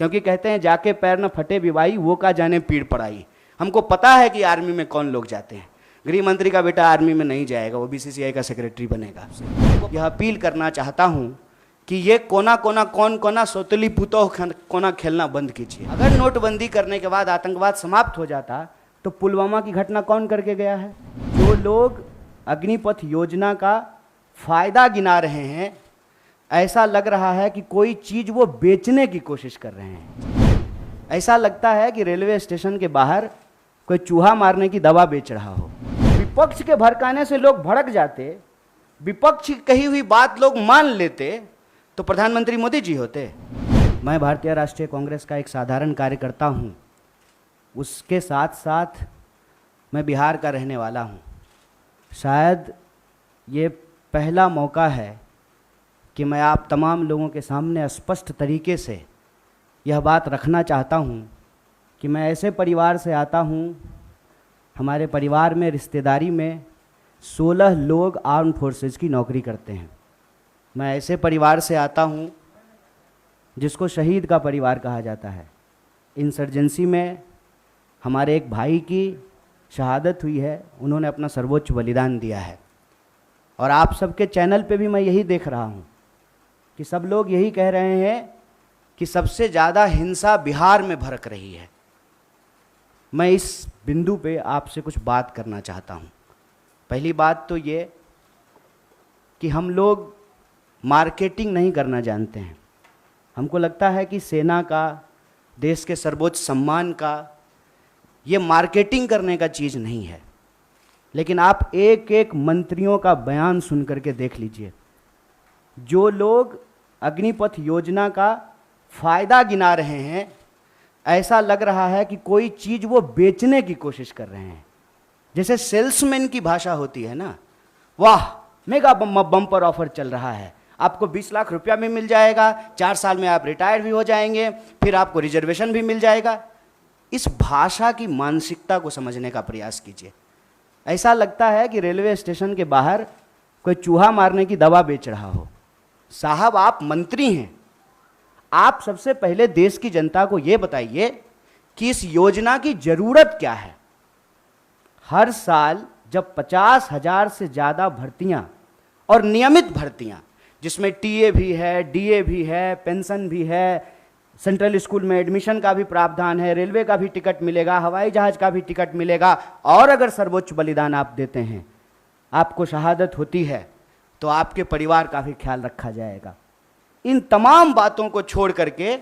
क्योंकि कहते हैं जाके पैर न फटे बिवाई, वो का जाने पीड़ पड़ाई। हमको पता है कि आर्मी में कौन लोग जाते हैं। गृह मंत्री का बेटा आर्मी में नहीं जाएगा, वो बीसीसीआई का सेक्रेटरी बनेगा। यह अपील करना चाहता हूँ कि ये कोना कोना कौन कोना सोतली पुतो कोना खेलना बंद कीजिए। अगर नोटबंदी करने के बाद आतंकवाद समाप्त हो जाता तो पुलवामा की घटना कौन करके गया है? जो लोग अग्निपथ योजना का फायदा गिना रहे हैं, ऐसा लग रहा है कि कोई चीज वो बेचने की कोशिश कर रहे हैं। ऐसा लगता है कि रेलवे स्टेशन के बाहर कोई चूहा मारने की दवा बेच रहा हो। विपक्ष के भड़काने से लोग भड़क जाते, विपक्ष की कही हुई बात लोग मान लेते तो प्रधानमंत्री मोदी जी होते। मैं भारतीय राष्ट्रीय कांग्रेस का एक साधारण कार्यकर्ता हूँ, उसके साथ साथ मैं बिहार का रहने वाला हूँ। शायद ये पहला मौका है कि मैं आप तमाम लोगों के सामने स्पष्ट तरीके से यह बात रखना चाहता हूँ कि मैं ऐसे परिवार से आता हूँ, हमारे परिवार में रिश्तेदारी में 16 लोग आर्म फोर्सेस की नौकरी करते हैं। मैं ऐसे परिवार से आता हूँ जिसको शहीद का परिवार कहा जाता है। इंसर्जेंसी में हमारे एक भाई की शहादत हुई है, उन्होंने अपना सर्वोच्च बलिदान दिया है। और आप सबके चैनल पे भी मैं यही देख रहा हूँ कि सब लोग यही कह रहे हैं कि सबसे ज़्यादा हिंसा बिहार में भड़क रही है। मैं इस बिंदु पे आपसे कुछ बात करना चाहता हूँ। पहली बात तो ये कि हम लोग मार्केटिंग नहीं करना जानते हैं। हमको लगता है कि सेना का, देश के सर्वोच्च सम्मान का, ये मार्केटिंग करने का चीज़ नहीं है। लेकिन आप एक एक मंत्रियों का बयान सुन करके देख लीजिए। जो लोग अग्निपथ योजना का फायदा गिना रहे हैं, ऐसा लग रहा है कि कोई चीज़ वो बेचने की कोशिश कर रहे हैं। जैसे सेल्समैन की भाषा होती है ना, वाह मेगा बम्पर ऑफर चल रहा है, आपको 20 लाख रुपया भी मिल जाएगा, 4 साल में आप रिटायर भी हो जाएंगे, फिर आपको रिजर्वेशन भी मिल जाएगा। इस भाषा की मानसिकता को समझने का प्रयास कीजिए। ऐसा लगता है कि रेलवे स्टेशन के बाहर कोई चूहा मारने की दवा बेच रहा हो। साहब, आप मंत्री हैं, आप सबसे पहले देश की जनता को यह बताइए कि इस योजना की जरूरत क्या है। हर साल जब 50,000 से ज़्यादा भर्तियां और नियमित भर्तियां, जिसमें टीए भी है, डीए भी है, पेंशन भी है, सेंट्रल स्कूल में एडमिशन का भी प्रावधान है, रेलवे का भी टिकट मिलेगा, हवाई जहाज का भी टिकट मिलेगा, और अगर सर्वोच्च बलिदान आप देते हैं, आपको शहादत होती है, तो आपके परिवार का भी ख्याल रखा जाएगा। इन तमाम बातों को छोड़ करके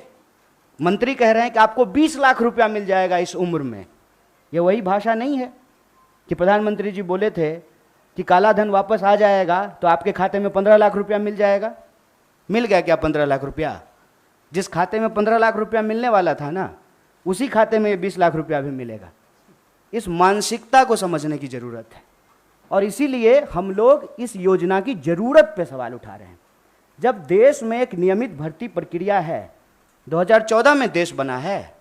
मंत्री कह रहे हैं कि आपको 20 लाख रुपया मिल जाएगा इस उम्र में। ये वही भाषा नहीं है कि प्रधानमंत्री जी बोले थे कि काला धन वापस आ जाएगा तो आपके खाते में 15 लाख रुपया मिल जाएगा। मिल गया क्या 15 लाख रुपया? जिस खाते में 15 लाख रुपया मिलने वाला था ना, उसी खाते में 20 लाख रुपया भी मिलेगा। इस मानसिकता को समझने की ज़रूरत है, और इसीलिए हम लोग इस योजना की ज़रूरत पे सवाल उठा रहे हैं। जब देश में एक नियमित भर्ती प्रक्रिया है, 2014 में देश बना है,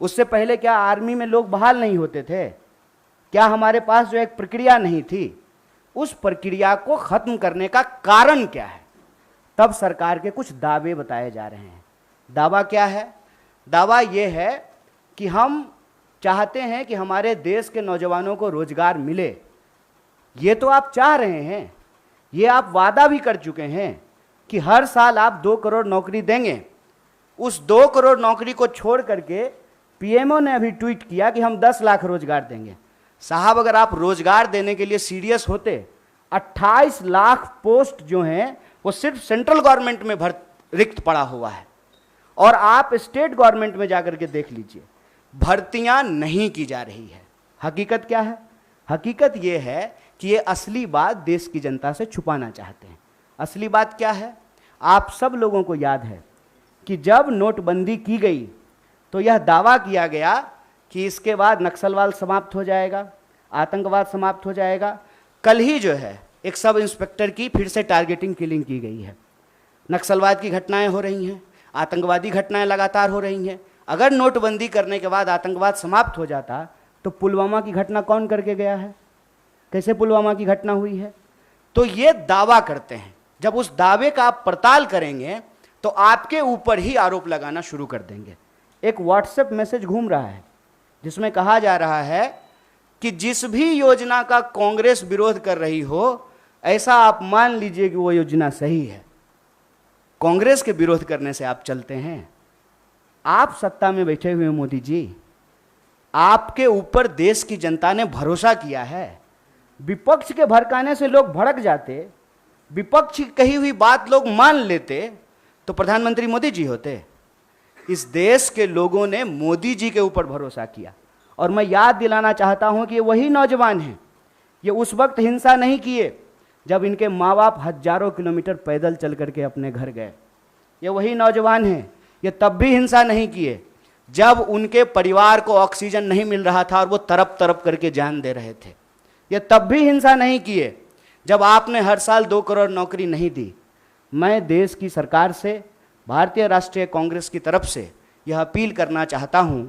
उससे पहले क्या आर्मी में लोग बहाल नहीं होते थे? क्या हमारे पास जो एक प्रक्रिया नहीं थी, उस प्रक्रिया को खत्म करने का कारण क्या है? तब सरकार के कुछ दावे बताए जा रहे हैं। दावा क्या है? दावा यह है कि हम चाहते हैं कि हमारे देश के नौजवानों को रोजगार मिले। ये तो आप चाह रहे हैं, ये आप वादा भी कर चुके हैं कि हर साल आप 2 करोड़ नौकरी देंगे। उस 2 करोड़ नौकरी को छोड़ करके पीएमओ ने अभी ट्वीट किया कि हम 10 लाख रोजगार देंगे। साहब, अगर आप रोजगार देने के लिए सीरियस होते, 28 लाख पोस्ट जो हैं वो सिर्फ सेंट्रल गवर्नमेंट में रिक्त पड़ा हुआ है, और आप स्टेट गवर्नमेंट में जाकर के देख लीजिए, भर्तियां नहीं की जा रही है। हकीकत क्या है? हकीकत ये है कि ये असली बात देश की जनता से छुपाना चाहते हैं। असली बात क्या है? आप सब लोगों को याद है कि जब नोटबंदी की गई तो यह दावा किया गया कि इसके बाद नक्सलवाद समाप्त हो जाएगा, आतंकवाद समाप्त हो जाएगा। कल ही जो है एक सब इंस्पेक्टर की फिर से टारगेटिंग किलिंग की गई है। नक्सलवाद की घटनाएं हो रही हैं, आतंकवादी घटनाएं लगातार हो रही हैं। अगर नोटबंदी करने के बाद आतंकवाद समाप्त हो जाता तो पुलवामा की घटना कौन करके गया है? कैसे पुलवामा की घटना हुई है? तो ये दावा करते हैं। जब उस दावे का आप पड़ताल करेंगे तो तो आपके ऊपर ही आरोप लगाना शुरू कर देंगे। एक व्हाट्सएप मैसेज घूम रहा है जिसमें कहा जा रहा है कि जिस भी योजना का कांग्रेस विरोध कर रही हो, ऐसा आप मान लीजिए कि वो योजना सही है। कांग्रेस के विरोध करने से आप चलते हैं? आप सत्ता में बैठे हुए मोदी जी, आपके ऊपर देश की जनता ने भरोसा किया है। विपक्ष के भड़काने से लोग भड़क जाते, विपक्ष की कही हुई बात लोग मान लेते, तो प्रधानमंत्री मोदी जी होते। इस देश के लोगों ने मोदी जी के ऊपर भरोसा किया। और मैं याद दिलाना चाहता हूं कि ये वही नौजवान हैं, ये उस वक्त हिंसा नहीं किए जब इनके माँ बाप हजारों किलोमीटर पैदल चल करके अपने घर गए। ये वही नौजवान हैं, ये तब भी हिंसा नहीं किए जब उनके परिवार को ऑक्सीजन नहीं मिल रहा था और वो तरप तरप करके जान दे रहे थे। ये तब भी हिंसा नहीं किए जब आपने हर साल 2 करोड़ नौकरी नहीं दी। मैं देश की सरकार से, भारतीय राष्ट्रीय कांग्रेस की तरफ से यह अपील करना चाहता हूं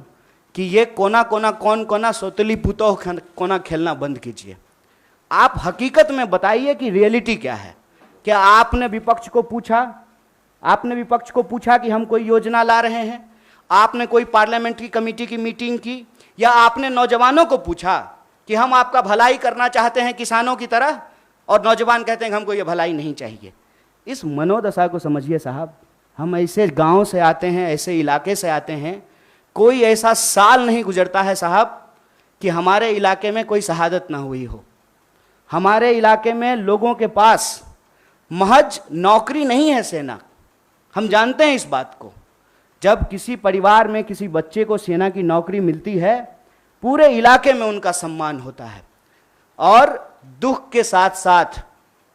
कि ये कोना कोना कौन कोना सोतली पुतो कोना खेलना बंद कीजिए। आप हकीकत में बताइए कि रियलिटी क्या है। क्या आपने विपक्ष को पूछा? आपने विपक्ष को पूछा कि हम कोई योजना ला रहे हैं? आपने कोई पार्लियामेंट्री कमेटी की मीटिंग की? या आपने नौजवानों को पूछा कि हम आपका भलाई करना चाहते हैं किसानों की तरह, और नौजवान कहते हैं कि हमको ये भलाई नहीं चाहिए? इस मनोदशा को समझिए साहब। हम ऐसे गांव से आते हैं, ऐसे इलाके से आते हैं, कोई ऐसा साल नहीं गुजरता है साहब कि हमारे इलाके में कोई शहादत ना हुई हो। हमारे इलाके में लोगों के पास महज नौकरी नहीं है सेना, हम जानते हैं इस बात को। जब किसी परिवार में किसी बच्चे को सेना की नौकरी मिलती है, पूरे इलाके में उनका सम्मान होता है। और दुख के साथ साथ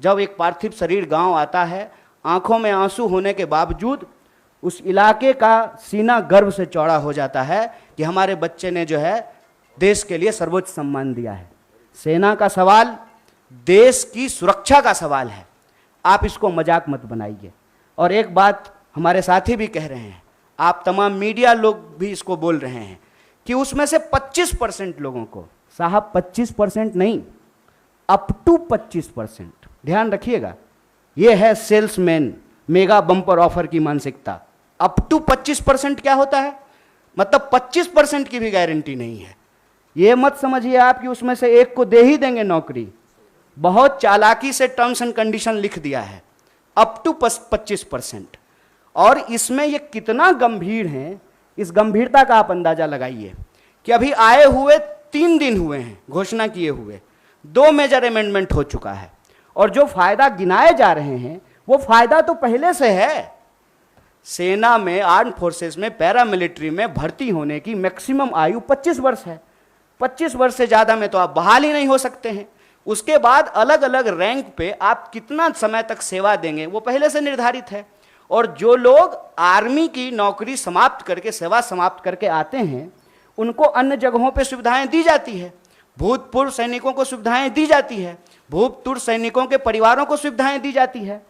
जब एक पार्थिव शरीर गांव आता है, आंखों में आंसू होने के बावजूद उस इलाके का सीना गर्व से चौड़ा हो जाता है कि हमारे बच्चे ने जो है देश के लिए सर्वोच्च सम्मान दिया है। सेना का सवाल देश की सुरक्षा का सवाल है, आप इसको मजाक मत बनाइए। और एक बात हमारे साथी भी कह रहे हैं, आप तमाम मीडिया लोग भी इसको बोल रहे हैं कि उसमें से 25% लोगों को, साहब 25% नहीं, अप टू 25%, ध्यान रखिएगा। यह है सेल्समैन मेगा बम्पर ऑफर की मानसिकता। अप टू 25% क्या होता है? मतलब 25% की भी गारंटी नहीं है। यह मत समझिए आप कि उसमें से एक को दे ही देंगे नौकरी। बहुत चालाकी से टर्म्स एंड कंडीशन लिख दिया है, अप टू 25%। और इसमें यह कितना गंभीर है, इस गंभीरता का आप अंदाजा लगाइए कि अभी आए हुए 3 दिन हुए हैं घोषणा किए हुए, 2 मेजर अमेंडमेंट हो चुका है। और जो फायदा गिनाए जा रहे हैं वो फायदा तो पहले से है। सेना में, आर्म फोर्सेस में, पैरामिलिट्री में भर्ती होने की मैक्सिमम आयु 25 वर्ष है। 25 वर्ष से ज्यादा में तो आप बहाल ही नहीं हो सकते हैं। उसके बाद अलग अलग रैंक पे आप कितना समय तक सेवा देंगे वो पहले से निर्धारित है। और जो लोग आर्मी की नौकरी समाप्त करके, सेवा समाप्त करके आते हैं, उनको अन्य जगहों पे सुविधाएं दी जाती है। भूतपूर्व सैनिकों को सुविधाएं दी जाती है, भूतपूर्व सैनिकों के परिवारों को सुविधाएं दी जाती है।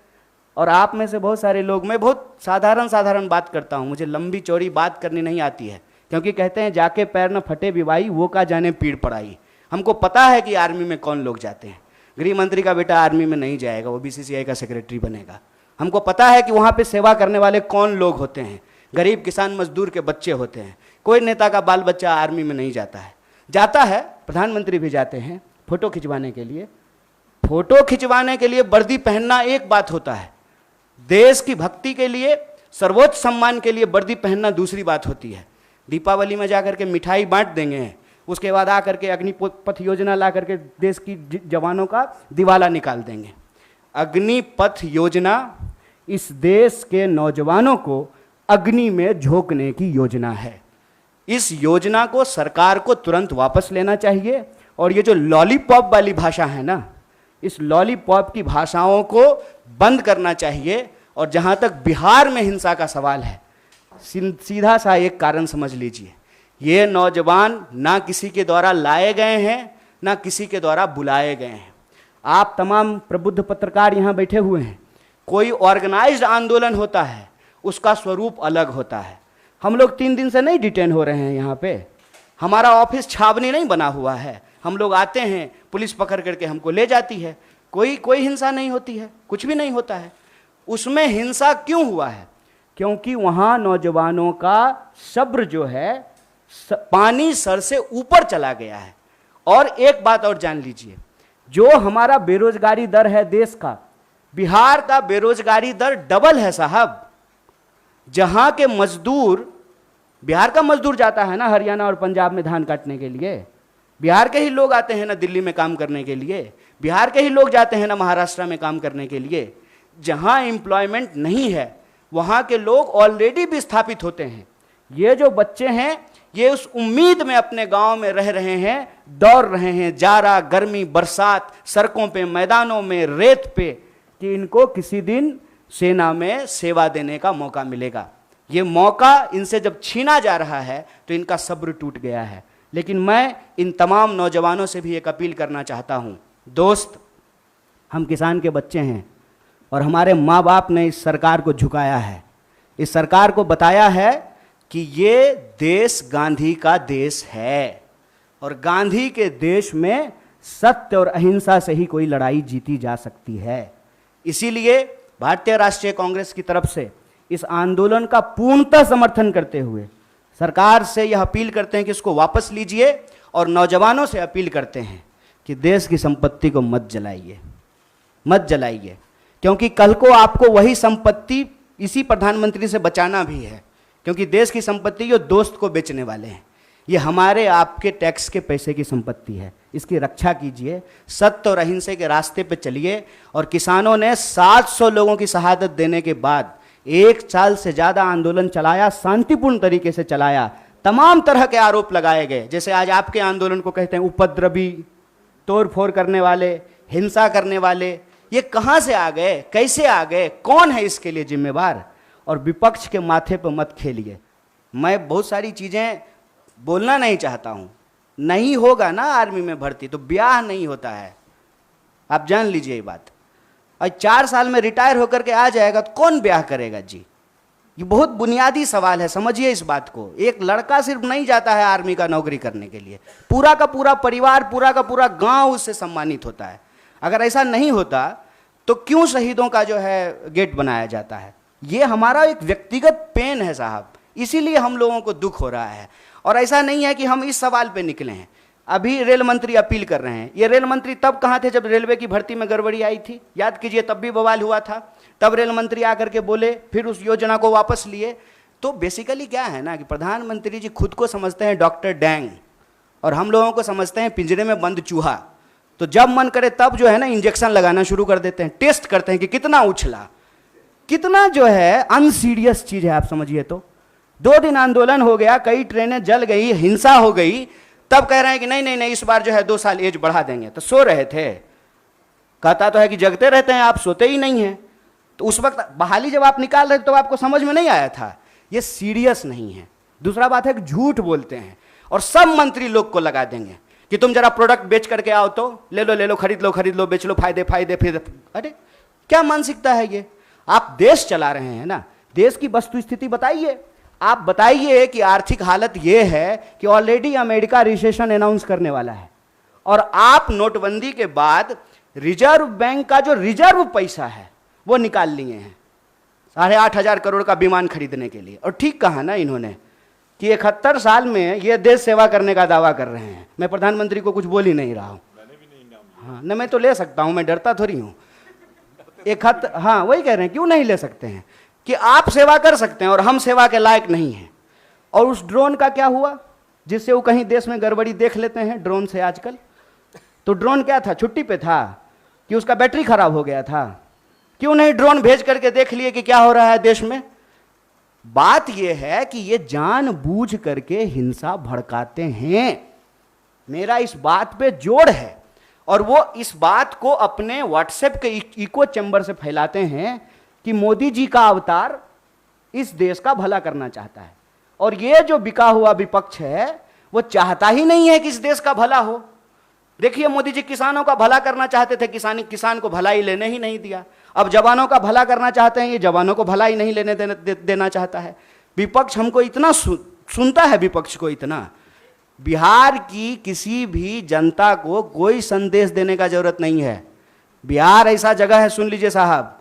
और आप में से बहुत सारे लोग, मैं बहुत साधारण बात करता हूं, मुझे लंबी चौड़ी बात करनी नहीं आती है, क्योंकि कहते हैं जाके पैर न फटे विवाई, वो का जाने पीड़ पड़ाई। हमको पता है कि आर्मी में कौन लोग जाते हैं। गृह मंत्री का बेटा आर्मी में नहीं जाएगा, वो बीसीसीआई का सेक्रेटरी बनेगा। हमको पता है कि वहाँ पे सेवा करने वाले कौन लोग होते हैं, गरीब किसान मजदूर के बच्चे होते हैं। कोई नेता का बाल बच्चा आर्मी में नहीं जाता है। जाता है, प्रधानमंत्री भी जाते हैं फोटो खिंचवाने के लिए। फोटो खिंचवाने के लिए वर्दी पहनना एक बात होता है, देश की भक्ति के लिए, सर्वोच्च सम्मान के लिए वर्दी पहनना दूसरी बात होती है। दीपावली में जाकर के मिठाई बांट देंगे, उसके बाद आकर के अग्निपथ योजना ला करके देश की जवानों का दिवाला निकाल देंगे। अग्निपथ योजना इस देश के नौजवानों को अग्नि में झोंकने की योजना है। इस योजना को सरकार को तुरंत वापस लेना चाहिए। और ये जो लॉलीपॉप वाली भाषा है ना, इस लॉलीपॉप की भाषाओं को बंद करना चाहिए। और जहां तक बिहार में हिंसा का सवाल है, सीधा सा एक कारण समझ लीजिए, ये नौजवान ना किसी के द्वारा लाए गए हैं, ना किसी के द्वारा बुलाए गए हैं। आप तमाम प्रबुद्ध पत्रकार यहाँ बैठे हुए हैं, कोई ऑर्गेनाइज्ड आंदोलन होता है उसका स्वरूप अलग होता है। हम लोग 3 दिन से नहीं डिटेन हो रहे हैं यहाँ पे, हमारा ऑफिस छावनी नहीं बना हुआ है। हम लोग आते हैं, पुलिस पकड़ करके हमको ले जाती है, कोई हिंसा नहीं होती है, कुछ भी नहीं होता है। उसमें हिंसा क्यों हुआ है? क्योंकि वहां नौजवानों का सब्र जो है पानी सर से ऊपर चला गया है। और एक बात और जान लीजिए, जो हमारा बेरोजगारी दर है देश का, बिहार का बेरोजगारी दर डबल है साहब। जहां के मजदूर, बिहार का मजदूर जाता है ना हरियाणा और पंजाब में धान काटने के लिए, बिहार के ही लोग आते हैं ना दिल्ली में काम करने के लिए, बिहार के ही लोग जाते हैं ना महाराष्ट्र में काम करने के लिए। जहां एम्प्लॉयमेंट नहीं है वहां के लोग ऑलरेडी विस्थापित होते हैं। ये जो बच्चे हैं ये उस उम्मीद में अपने गांव में रह रहे हैं, दौड़ रहे हैं जाड़ा गर्मी बरसात, सड़कों पे मैदानों में रेत पे, कि इनको किसी दिन सेना में सेवा देने का मौका मिलेगा। ये मौका इनसे जब छीना जा रहा है तो इनका सब्र टूट गया है। लेकिन मैं इन तमाम नौजवानों से भी एक अपील करना चाहता हूं, दोस्त, हम किसान के बच्चे हैं और हमारे माँ बाप ने इस सरकार को झुकाया है, इस सरकार को बताया है कि ये देश गांधी का देश है और गांधी के देश में सत्य और अहिंसा से ही कोई लड़ाई जीती जा सकती है। इसीलिए भारतीय राष्ट्रीय कांग्रेस की तरफ से इस आंदोलन का पूर्णतः समर्थन करते हुए सरकार से यह अपील करते हैं कि इसको वापस लीजिए और नौजवानों से अपील करते हैं कि देश की संपत्ति को मत जलाइए, मत जलाइए, क्योंकि कल को आपको वही संपत्ति इसी प्रधानमंत्री से बचाना भी है। क्योंकि देश की संपत्ति ये दोस्त को बेचने वाले हैं, ये हमारे आपके टैक्स के पैसे की संपत्ति है। इसकी रक्षा कीजिए, सत्य और अहिंसा के रास्ते पे चलिए। और किसानों ने 700 लोगों की शहादत देने के बाद 1 साल से ज़्यादा आंदोलन चलाया, शांतिपूर्ण तरीके से चलाया। तमाम तरह के आरोप लगाए गए, जैसे आज आपके आंदोलन को कहते हैं उपद्रवी, तोड़फोड़ करने वाले, हिंसा करने वाले। ये कहाँ से आ गए, कैसे आ गए, कौन है इसके लिए जिम्मेवार? और विपक्ष के माथे पर मत खेलिए। मैं बहुत सारी चीज़ें बोलना नहीं चाहता हूँ, नहीं होगा ना आर्मी में भर्ती तो ब्याह नहीं होता है, आप जान लीजिए ये बात। और 4 साल में रिटायर होकर के आ जाएगा तो कौन ब्याह करेगा जी? ये बहुत बुनियादी सवाल है, समझिए इस बात को। एक लड़का सिर्फ नहीं जाता है आर्मी का नौकरी करने के लिए, पूरा का पूरा परिवार, पूरा का पूरा गांव उससे सम्मानित होता है। अगर ऐसा नहीं होता तो क्यों शहीदों का जो है गेट बनाया जाता है? ये हमारा एक व्यक्तिगत पेन है साहब, इसीलिए हम लोगों को दुख हो रहा है। और ऐसा नहीं है कि हम इस सवाल पे निकले हैं। अभी रेल मंत्री अपील कर रहे हैं, ये रेल मंत्री तब कहाँ थे जब रेलवे की भर्ती में गड़बड़ी आई थी? याद कीजिए, तब भी बवाल हुआ था, तब रेल मंत्री आकर के बोले, फिर उस योजना को वापस लिए। तो बेसिकली क्या है ना कि प्रधानमंत्री जी खुद को समझते हैं डॉक्टर डैंग और हम लोगों को समझते हैं पिंजरे में बंद चूहा। तो जब मन करे तब जो है ना इंजेक्शन लगाना शुरू कर देते हैं, टेस्ट करते हैं कि कितना उछला, कितना जो है अनसीरियस चीज है, आप समझिए। तो 2 दिन आंदोलन हो गया, कई ट्रेनें जल गई, हिंसा हो गई, तब कह रहे हैं कि नहीं नहीं नहीं इस बार जो है 2 साल एज बढ़ा देंगे। तो सो रहे थे, कहता तो है कि जगते रहते हैं आप, सोते ही नहीं हैं। तो उस वक्त बहाली जब आप निकाल रहे थे तो आपको समझ में नहीं आया था, ये सीरियस नहीं है। दूसरा बात है कि झूठ बोलते हैं और सब मंत्री लोग को लगा देंगे कि तुम जरा प्रोडक्ट बेच करके आओ, तो ले लो खरीद लो बेच लो, फायदे फायदे फिर। अरे क्या मानसिकता है ये? आप देश चला रहे हैं ना, देश की वस्तु स्थिति बताइए। आप बताइए कि आर्थिक हालत यह है कि ऑलरेडी अमेरिका रिसेशन अनाउंस करने वाला है और आप नोटबंदी के बाद रिजर्व बैंक का जो रिजर्व पैसा है वो निकाल लिए हैं 8,500 करोड़ का विमान खरीदने के लिए। और ठीक कहा ना इन्होंने कि 71 साल में ये देश सेवा करने का दावा कर रहे हैं। मैं प्रधानमंत्री को कुछ बोल ही नहीं रहा हूं, हाँ न, मैं तो ले सकता हूं, मैं डरता थोड़ी हूं। हाँ वही कह रहे हैं, क्यों नहीं ले सकते हैं कि आप सेवा कर सकते हैं और हम सेवा के लायक नहीं हैं। और उस ड्रोन का क्या हुआ जिससे वो कहीं देश में गड़बड़ी देख लेते हैं ड्रोन से आजकल? तो ड्रोन क्या था, छुट्टी पे था कि उसका बैटरी खराब हो गया था? क्यों नहीं ड्रोन भेज करके देख लिए कि क्या हो रहा है देश में? बात यह है कि ये जानबूझ करके हिंसा भड़काते हैं। मेरा इस बात पे जोर है और वो इस बात को अपने व्हाट्सएप के इको चैम्बर से फैलाते हैं कि मोदी जी का अवतार इस देश का भला करना चाहता है। और ये जो बिका हुआ विपक्ष है वो चाहता ही नहीं है कि इस देश का भला हो। देखिए मोदी जी किसानों का भला करना चाहते थे, किसान को भलाई लेने ही नहीं दिया। अब जवानों का भला करना चाहते हैं, ये जवानों को भलाई नहीं लेने देना चाहता है। विपक्ष हमको इतना सुनता है, विपक्ष को इतना। बिहार की किसी भी जनता को कोई संदेश देने का जरूरत नहीं है। बिहार ऐसा जगह है, सुन लीजिए साहब,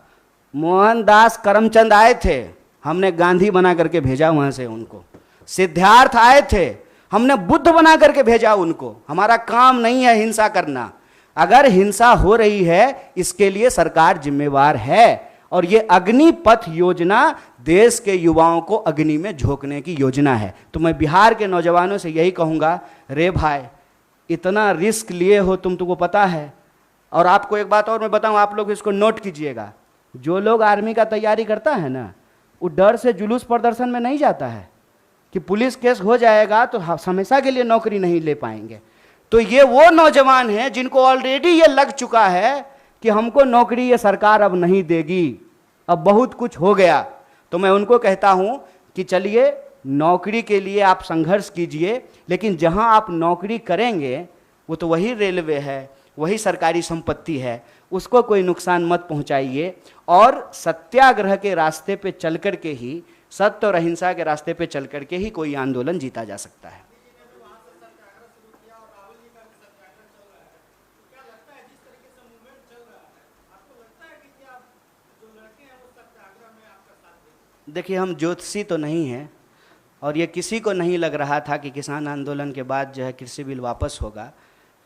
मोहनदास करमचंद आए थे हमने गांधी बना करके भेजा वहां से उनको। सिद्धार्थ आए थे, हमने बुद्ध बना करके भेजा उनको। हमारा काम नहीं है हिंसा करना। अगर हिंसा हो रही है इसके लिए सरकार जिम्मेवार है। और ये अग्निपथ योजना देश के युवाओं को अग्नि में झोंकने की योजना है। तो मैं बिहार के नौजवानों से यही कहूँगा, रे भाई इतना रिस्क लिए हो तुमको पता है। और आपको एक बात और मैं बताऊँ, आप लोग इसको नोट कीजिएगा, जो लोग आर्मी का तैयारी करता है ना, वो डर से जुलूस प्रदर्शन में नहीं जाता है कि पुलिस केस हो जाएगा तो हमेशा के लिए नौकरी नहीं ले पाएंगे। तो ये वो नौजवान हैं जिनको ऑलरेडी ये लग चुका है कि हमको नौकरी ये सरकार अब नहीं देगी, अब बहुत कुछ हो गया। तो मैं उनको कहता हूं कि चलिए नौकरी के लिए आप संघर्ष कीजिए, लेकिन जहां आप नौकरी करेंगे वो तो वही रेलवे है, वही सरकारी संपत्ति है, उसको कोई नुकसान मत पहुंचाइए। और सत्याग्रह के रास्ते पे चल कर के ही, सत्य और अहिंसा के रास्ते पे चल कर के ही कोई आंदोलन जीता जा सकता है। देखिए, हम ज्योतिषी तो नहीं हैं और ये किसी को नहीं लग रहा था कि किसान आंदोलन के बाद जो है कृषि बिल वापस होगा।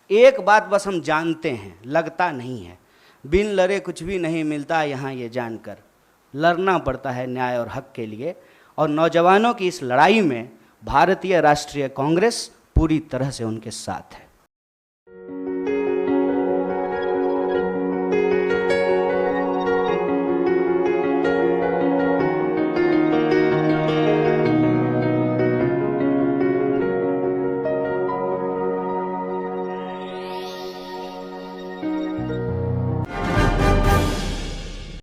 एक बात बस हम जानते हैं, लगता नहीं है, बिन लड़े कुछ भी नहीं मिलता यहाँ, ये जानकर लड़ना पड़ता है न्याय और हक के लिए। और नौजवानों की इस लड़ाई में भारतीय राष्ट्रीय कांग्रेस पूरी तरह से उनके साथ है।